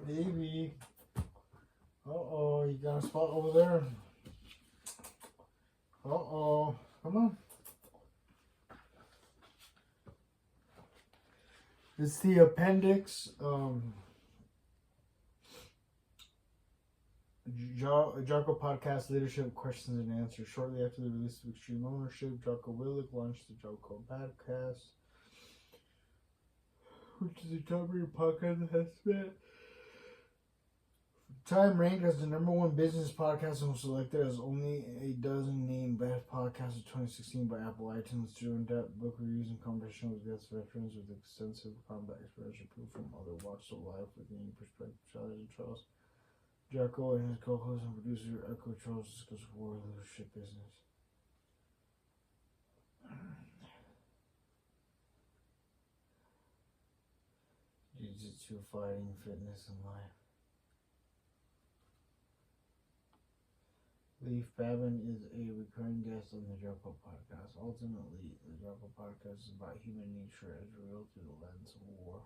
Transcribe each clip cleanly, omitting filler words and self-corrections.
Maybe. Uh-oh, you got a spot over there. Uh-oh. Come on. It's the appendix. Jocko Podcast Leadership Questions and Answers. Shortly after the release of Extreme Ownership, Jocko Willick launched the Jocko Podcast, which is a top-rated podcast that has spent time ranked as the #1 business podcast and was selected as only a dozen named best podcasts of 2016 by Apple iTunes through in-depth book reviews and conversation with guest veterans with extensive combat experience approved from other walks of life with unique perspective, challenges, and trials. Jocko and his co-host and producer Echo Charles discuss war, leadership, business. Jiu-jitsu, fighting, fitness, and life. Leif Babin is a recurring guest on the Jocko Podcast. Ultimately, the Jocko Podcast is about human nature as revealed through the lens of war.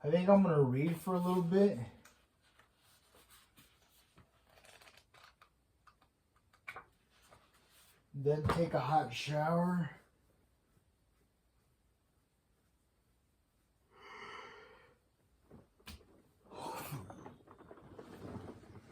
I think I'm going to read for a little bit. Then take a hot shower.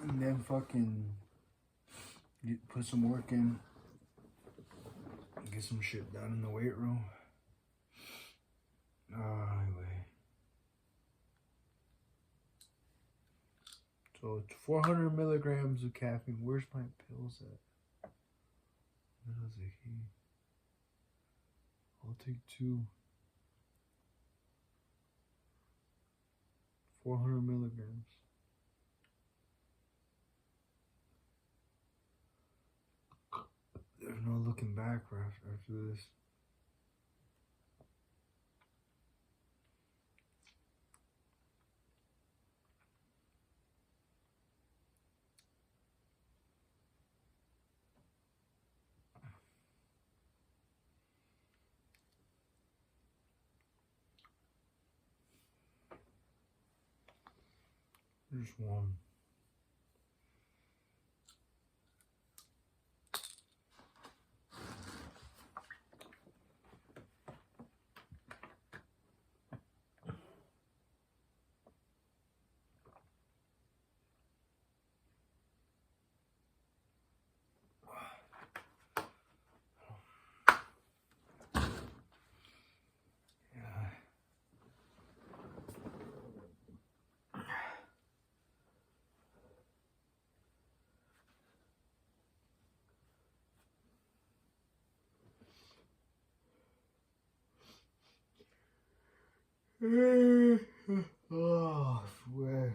And then fucking put some work in. Get some shit done in the weight room. Anyway. So it's 400 milligrams of caffeine. Where's my pills at? Where is it here? I'll take 2. 400 milligrams. There's no looking back after this. Just one. Oh, swear.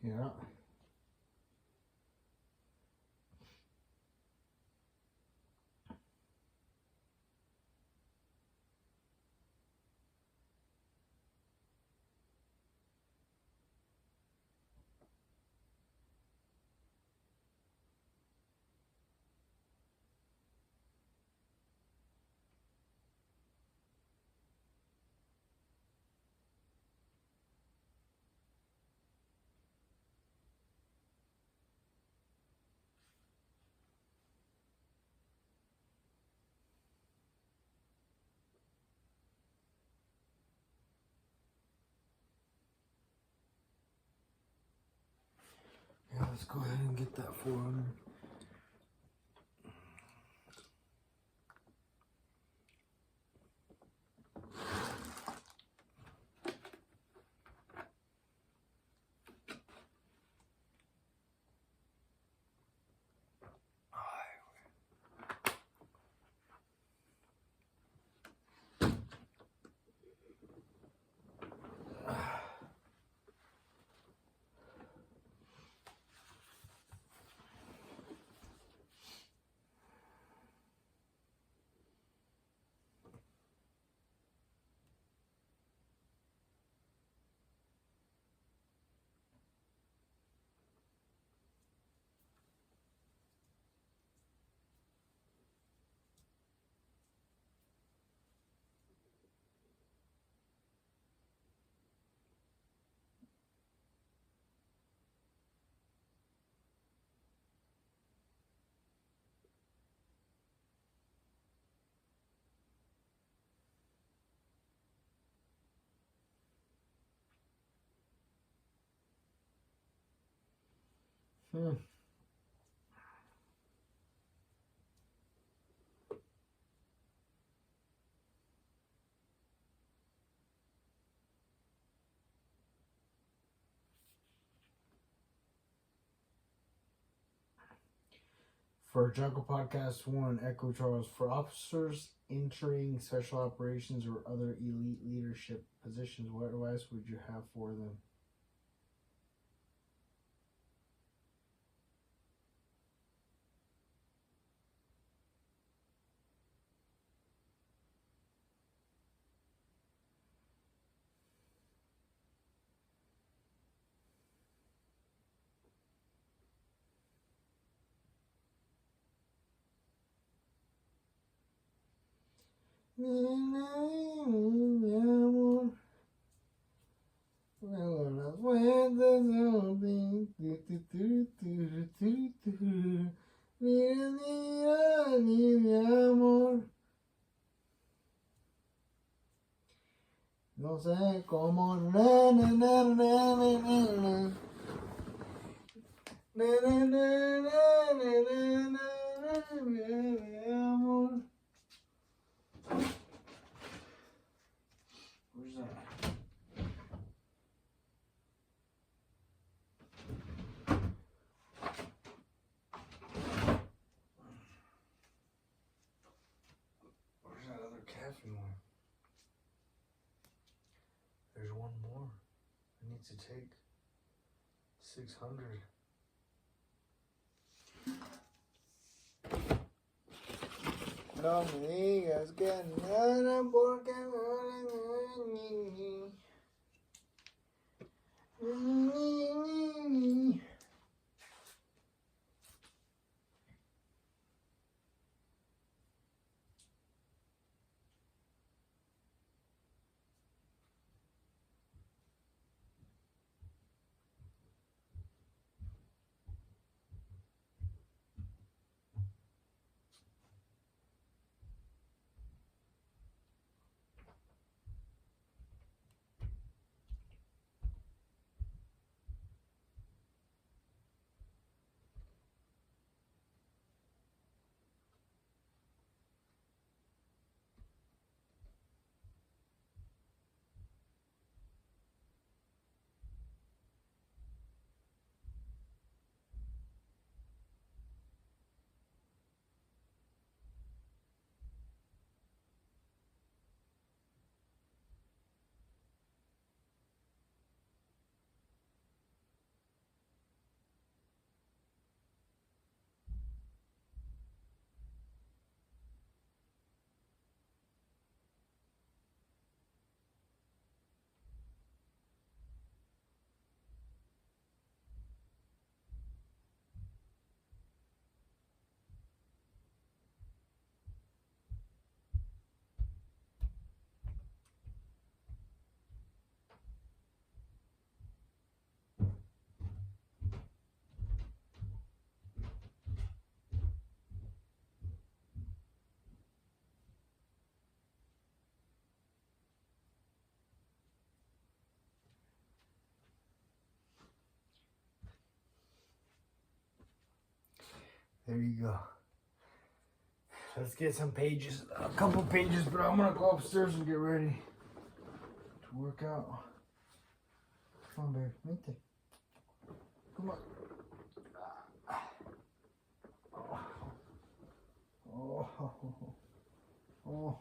Yeah. Yeah, let's go ahead and get that 400. For Jungle Podcast 1, Echo Charles. For officers entering special operations or other elite leadership positions, what advice would you have for them? No sé cómo. Where's that? Where's that other caffeine one? There's one more. I need to take 600. No me digas que nada porque There you go. Let's get some pages, a couple pages, but I'm gonna go upstairs and get ready to work out. Come on, baby, vente. Come on. Oh, oh, oh.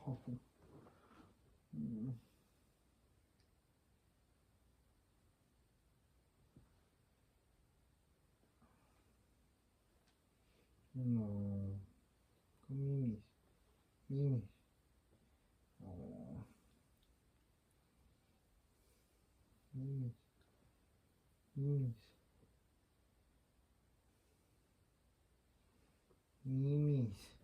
No. Mimis. Mimis. Oh. Mimis. Mimis. Mimis.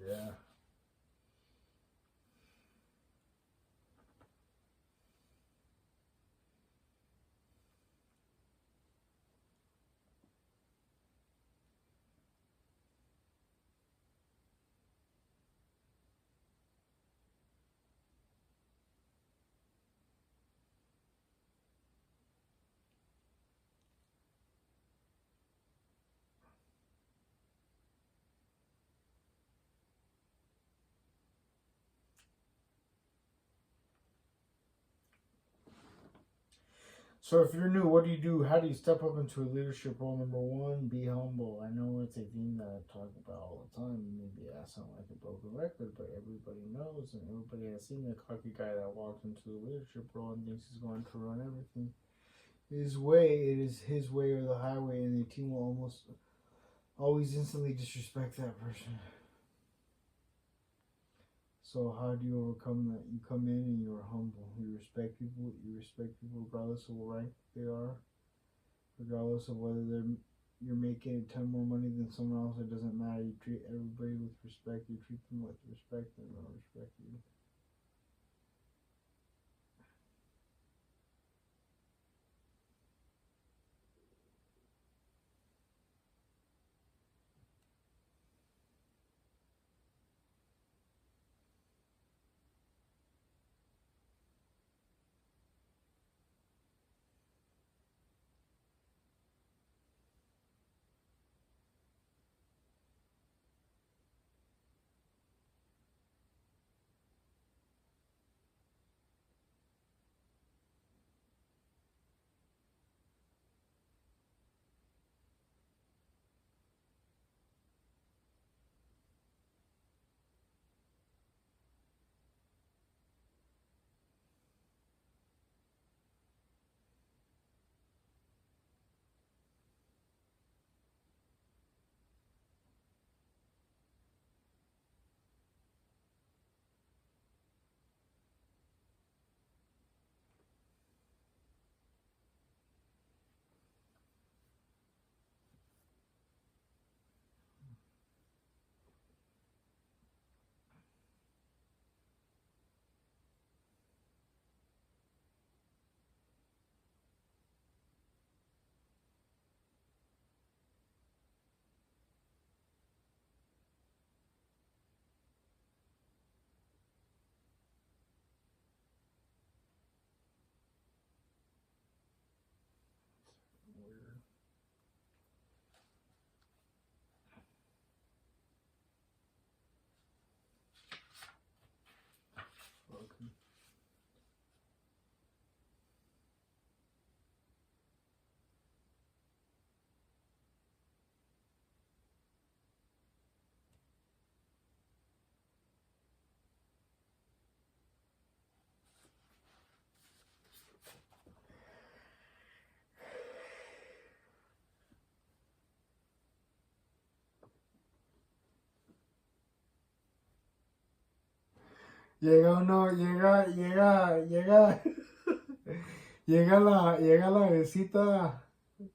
Yeah. So if you're new, what do you do? How do you step up into a leadership role? Number one, be humble. I know it's a theme that I talk about all the time. Maybe I sound like a broken record, but everybody knows and everybody has seen the cocky guy that walks into the leadership role and thinks he's going to run everything his way. It is his way or the highway, and the team will almost always instantly disrespect that person. So how do you overcome that? You come in and you're humble. You respect people. You respect people regardless of what rank they are, regardless of whether you're making a ton more money than someone else. It doesn't matter. You treat everybody with respect. You treat them with respect, and they'll respect you. Llega uno, llega la besita.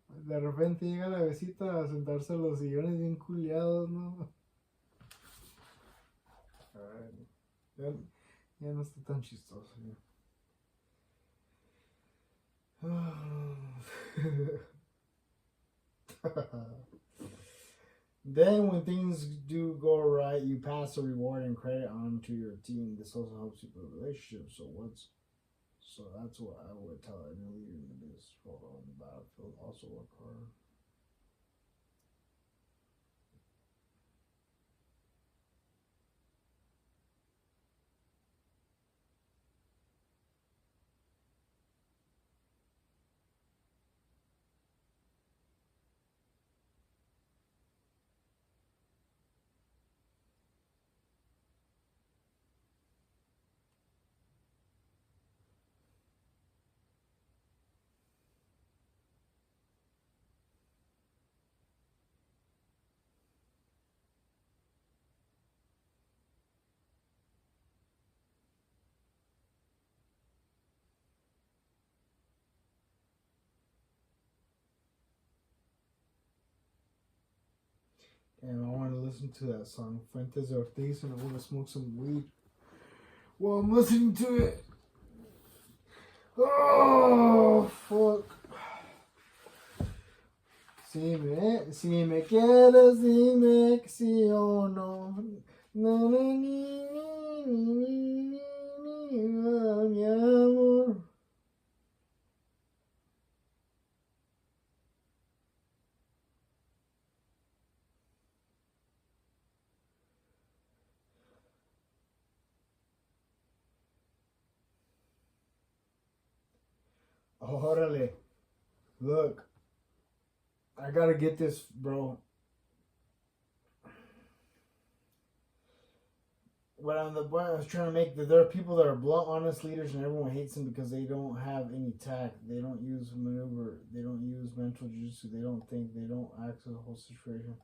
De repente llega la besita a sentarse en los sillones bien culiados, ¿no? Ay, ya no está tan chistoso. Then, when things do go right, you pass the reward and credit on to your team. This also helps you build relationships. So that's what I would tell any leader in the business role on the battlefield. Also work hard. And I want to listen to that song, Fuentes de Ortiz, and I want to smoke some weed while I'm listening to it. Oh, fuck. Si me quieres, dime que sí o no. No, no, mi amor. Órale. Look. I gotta get this, bro. What I'm the point I was trying to make, that there are people that are blunt, honest leaders, and everyone hates them because they don't have any tact. They don't use maneuver. They don't use mental jiu-jitsu. They don't think. They don't access the whole situation.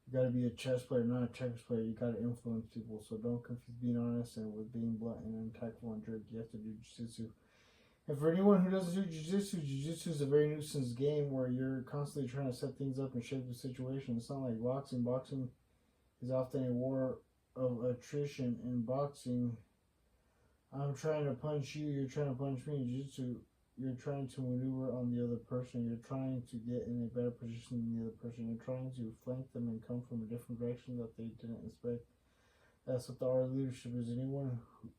You gotta be a chess player, not a checkers player. You gotta influence people. So don't confuse being honest and with being blunt and untactful and jerk. You have to do jiu-jitsu. And for anyone who doesn't do jiu-jitsu, jiu-jitsu is a very nuisance game where you're constantly trying to set things up and shape the situation. It's not like boxing. Boxing is often a war of attrition. In boxing, I'm trying to punch you, you're trying to punch me. In jiu-jitsu, you're trying to maneuver on the other person. You're trying to get in a better position than the other person. You're trying to flank them and come from a different direction that they didn't expect. That's what the art of leadership is. Anyone who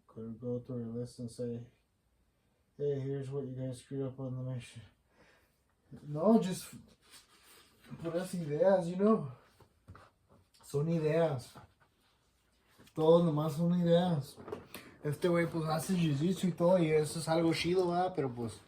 could go through a list and say, hey, here's what you guys screwed up on the mission. No, just puras ideas, you know. Son ideas. Todo nomás son ideas. Este güey pues hace jiu-jitsu y todo, y eso es algo chido, ¿verdad? Pero pues